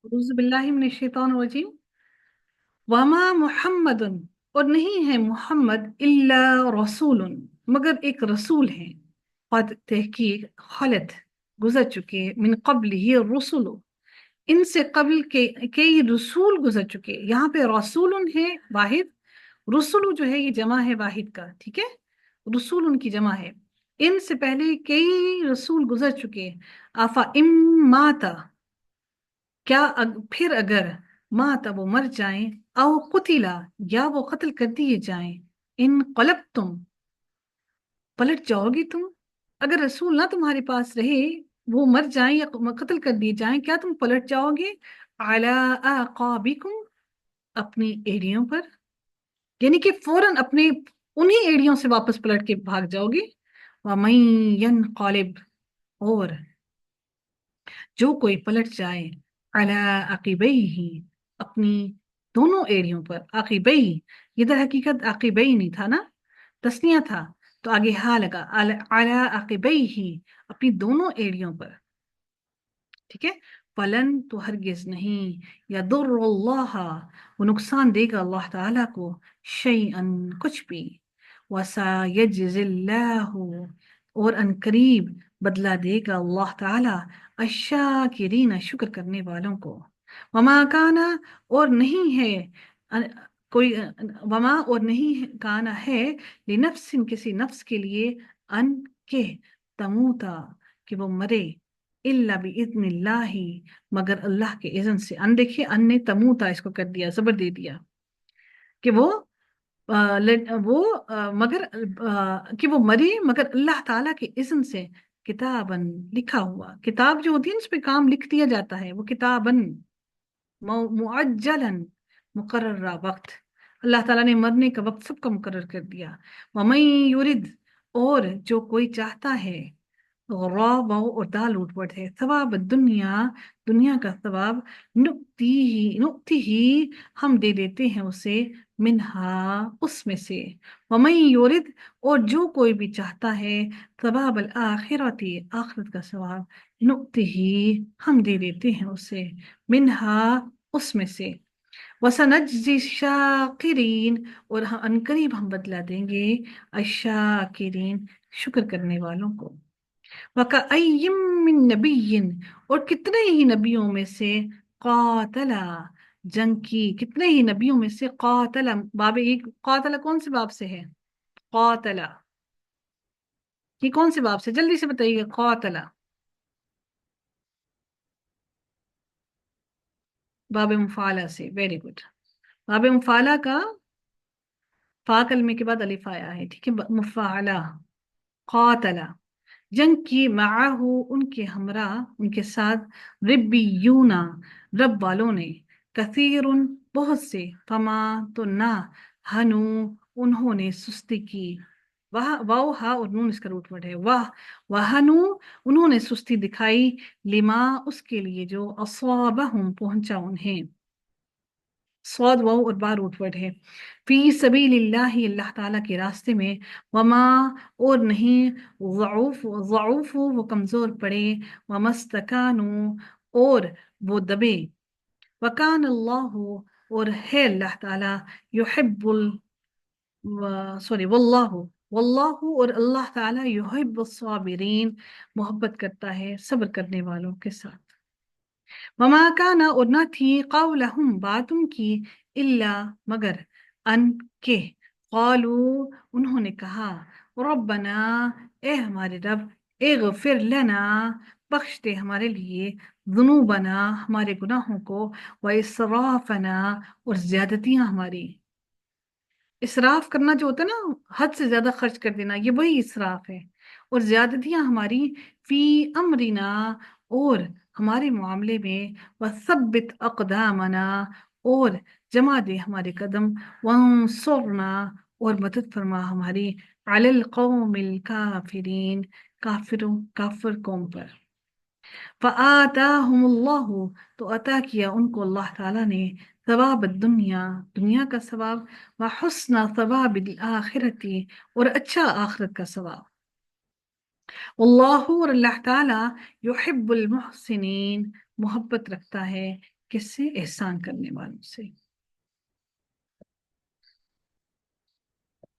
औज़ु बिल्लाहि मिनश शैतानिर रजीम। वमा मुहम्मदुन, और नहीं है मोहम्मद, इल्ला रसूलुन, मगर एक रसूल है। कद तहकीक खलत, गुजर चुके, मिन कब्ल ही रसुल, इनसे कबल के कई रसूल गुजर चुके। यहाँ पे रसूलुन है वाहिद, रसुल जो है ये जमा है वाहिद का, ठीक है। रसूल उनकी जमा है। इनसे पहले कई रसूल गुजर चुके। आफा इम माता, क्या फिर अगर माता वो मर जाएं, औ कुतिला, या वो कत्ल कर दिए जाएं, इन कलब तुम, पलट जाओगी तुम। अगर रसूल ना तुम्हारे पास रहे, वो मर जाएं या कत्ल कर दिए जाएं, क्या तुम पलट जाओगे? अला आकाबिकुम, अपनी एड़ियों पर, यानी कि फौरन अपने उन्हीं एड़ियों से वापस पलट के भाग जाओगे। वमन यनक़लिब, और जो कोई पलट जाए, अला अकीबैही, अपनी दोनों एड़ियों पर। अकीबैही, ये दर हकीकत अकीबैही नहीं था ना, तस्निया था, तो आगे हा लगा, अला अकीबैही, अपनी दोनों एड़ियों पर, ठीक है। फलन, तो हरगिज नहीं, यदुर्रुल्लाह, वो नुकसान देगा अल्लाह ताला को, शैअन, कुछ भी। वसा यजजिल्लाहु, और अनकरीब बदला देगा अल्लाह ताला, अशाकिरीन, शुक्र करने वालों को। वमा काना, और नहीं है कोई, वमा, और नहीं काना है, लिनफ्सिन, किसी नफ्स के लिए, अन के, तमूता, कि वो मरे, इल्ला बिइज़्निल्लाही, मगर अल्लाह के इज़्न से। अन देखिए, अन ने तमूता इसको कर दिया, जबर दे दिया, कि वो मगर कि वो मरे मगर अल्लाह ताला के इज़्न से। किताबन, लिखा हुआ, किताब जो होती है उस पे काम लिख दिया जाता है, वो किताबन मुअज्जलन, मुकर्ररा वक्त। अल्लाह ताला ने मरने का वक्त सबका मुकर्रर कर दिया। वमन युरिद, और जो कोई चाहता है, रा, वाव और दाल उठपट है, सवाब दुनिया, दुनिया का सवाब, नुक्ति ही, हम दे देते हैं उसे, मिनहा, उसमें से। वमन योरिद, और जो कोई भी चाहता है, सवाब अल आखिरती, आखिरत का सवाब, नुक्ति ही, हम दे देते हैं उसे, मिनहा, उसमें से। वसनज्जि शाकिरीन, और हम अनकरीब हम बदला देंगे, अशाकिरीन, शुक्र करने वालों को। वकअय्यिम मिन नबिय्यिन, और कितने ही नबियों में से, कातला, जंग की, कितने ही नबियों में से, कातला, बाब एक, कातला कौन से बाब से है? कातला, ये कौन से बाब से, जल्दी से बताइए। कातला, बाब मुफाला से, वेरी गुड। बाब मुफाला का फा कलमे के बाद अलिफ आया है, ठीक है। मुफाला, कातला, जंग की, माहू, उनके हमरा, उनके साथ, रिब्बियूना, रब वालों ने, कसीरुन, बहुत से, फमा, तो ना, हनु, उन्होंने सुस्ती की। वाह, वाओ हा और नून इसका रूट वर्ड है, वाह, वहनु, उन्होंने सुस्ती दिखाई, लिमा, उसके लिए जो, अस्वाबहुम, पहुंचा उन्हें। स्वाद, वाव और बा रूट वर्ड है। फी सबीलिल्लाहि, अल्लाह ताला के रास्ते में। वमा, और नहीं, ज़ऊफ, वो कमजोर पड़े, वमस्तकानु, और वो दबे। वकान अल्लाह, और है अल्लाह ताला, युहिब्बुल, सॉरी, वल्लाहु, वल्लाहु, और अल्लाह ताला, युहिब्बुस साबिरीन, मोहब्बत करता है सब्र करने वालों के साथ। वमा काना, और न थी, कौलहुम, बात उनकी, इल्ला, मगर, अन के, कौलू, उन्होंने कहा, रब्बना, ए हमारे रब, इग़फिर लना, बख्श दे हमारे लिए, जुनूबना, हमारे गुनाहों को, व इसराफना, और ज्यादतियां हमारी। इसराफ करना जो होता है ना, हद से ज्यादा खर्च कर देना, ये वही इसराफ है। और ज्यादतियां हमारी, फी अमरिना, और हमारे मामले में, वसब्बित अक़दामना, और जमा दे हमारे कदम, वंसुरना, और मदद फरमा हमारी, अलल कौमिल काफिरीन, काफिर कौम पर। फ़आताहुमुल्लाहु, तो अता किया उनको अल्लाह ताला ने, सवाब दुनिया, दुनिया का सवाब, व हुस्न सवाबिल आखिरती, और अच्छा आखिरत का सवाब। अल्लाहु, और अल्लाह ताला, युहिब्बुल मुहसिनीन, मोहब्बत रखता है کس سے؟ احسان کرنے والوں سے.